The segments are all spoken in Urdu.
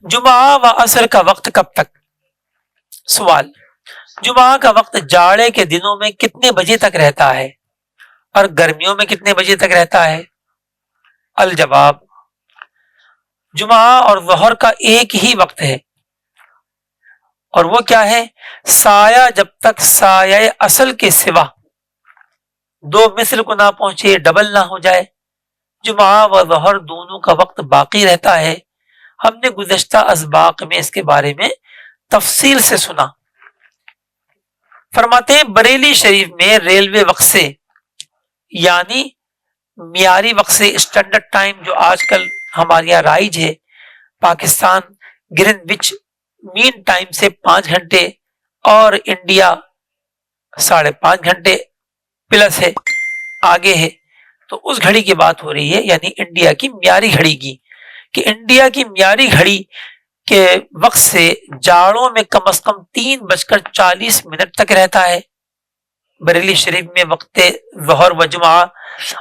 جمعہ و عصر کا وقت کب تک؟ سوال، جمعہ کا وقت جاڑے کے دنوں میں کتنے بجے تک رہتا ہے اور گرمیوں میں کتنے بجے تک رہتا ہے؟ الجواب، جمعہ اور ظہر کا ایک ہی وقت ہے، اور وہ کیا ہے؟ سایہ جب تک سایہ اصل کے سوا دو مثل کو نہ پہنچے، ڈبل نہ ہو جائے، جمعہ و ظہر دونوں کا وقت باقی رہتا ہے۔ ہم نے گزشتہ اسباق میں اس کے بارے میں تفصیل سے سنا۔ فرماتے ہیں بریلی شریف میں ریلوے وقت سے، یعنی معیاری وقت سے، اسٹینڈرڈ ٹائم جو آج کل ہمارے یہاں رائج ہے، پاکستان گرین وچ مین ٹائم سے 5 گھنٹے اور انڈیا 5.5 گھنٹے پلس ہے، آگے ہے، تو اس گھڑی کی بات ہو رہی ہے، یعنی انڈیا کی معیاری گھڑی کی، کہ انڈیا کی معیاری گھڑی کے وقت سے جاڑوں میں کم از کم 3:40 تک رہتا ہے بریلی شریف میں وقت ظہر و جمعہ،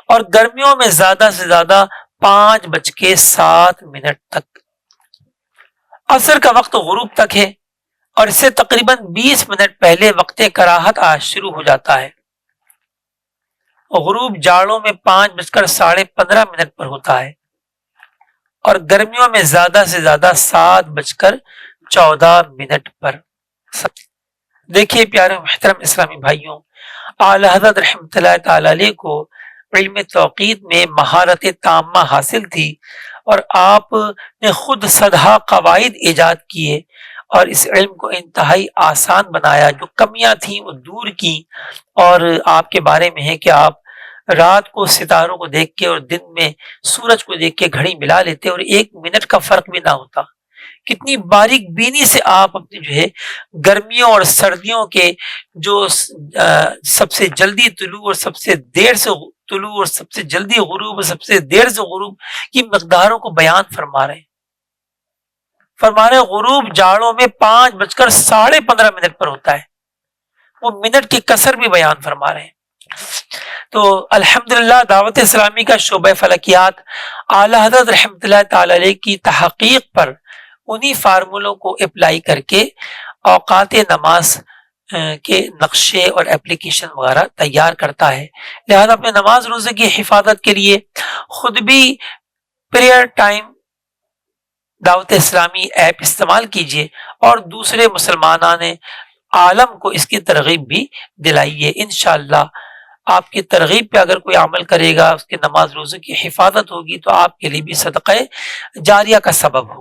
اور گرمیوں میں زیادہ سے زیادہ 5:07 تک۔ عصر کا وقت غروب تک ہے، اور اس سے تقریباً 20 منٹ پہلے وقت کراہت شروع ہو جاتا ہے۔ غروب جاڑوں میں 5:15 پر ہوتا ہے، اور گرمیوں میں زیادہ سے زیادہ 7:14 پر۔ دیکھیے پیارے محترم اسلامی بھائیوں، اعلی حضرت رحمۃ اللہ تعالی علیہ کو علم توقیت میں مہارت تامہ حاصل تھی، اور آپ نے خود صدہا قواعد ایجاد کیے اور اس علم کو انتہائی آسان بنایا، جو کمیاں تھیں وہ دور کی، اور آپ کے بارے میں ہے کہ آپ رات کو ستاروں کو دیکھ کے اور دن میں سورج کو دیکھ کے گھڑی ملا لیتے اور 1 منٹ کا فرق بھی نہ ہوتا۔ کتنی باریک بینی سے آپ اپنے جو ہے گرمیوں اور سردیوں کے جو سب سے جلدی طلوع اور سب سے دیر سے طلوع اور سب سے جلدی غروب اور سب سے دیر سے غروب کی مقداروں کو بیان فرما رہے ہیں۔ فرما رہے غروب جاڑوں میں 5:15 پر ہوتا ہے، وہ منٹ کی کسر بھی بیان فرما رہے ہیں۔ تو الحمدللہ دعوت اسلامی کا شعبہ فلکیات اعلی حضرت رحمۃ اللہ تعالی علیہ کی تحقیق پر انہی فارمولوں کو اپلائی کر کے اوقات نماز کے نقشے اور اپلیکیشن وغیرہ تیار کرتا ہے۔ لہذا اپنے نماز روزے کی حفاظت کے لیے خود بھی پریئر ٹائم دعوت اسلامی ایپ استعمال کیجیے، اور دوسرے مسلمانان عالم کو اس کی ترغیب بھی دلائیے۔ انشاءاللہ آپ کی ترغیب پہ اگر کوئی عمل کرے گا، اس کے نماز روزے کی حفاظت ہوگی، تو آپ کے لیے بھی صدقہ جاریہ کا سبب ہوگا۔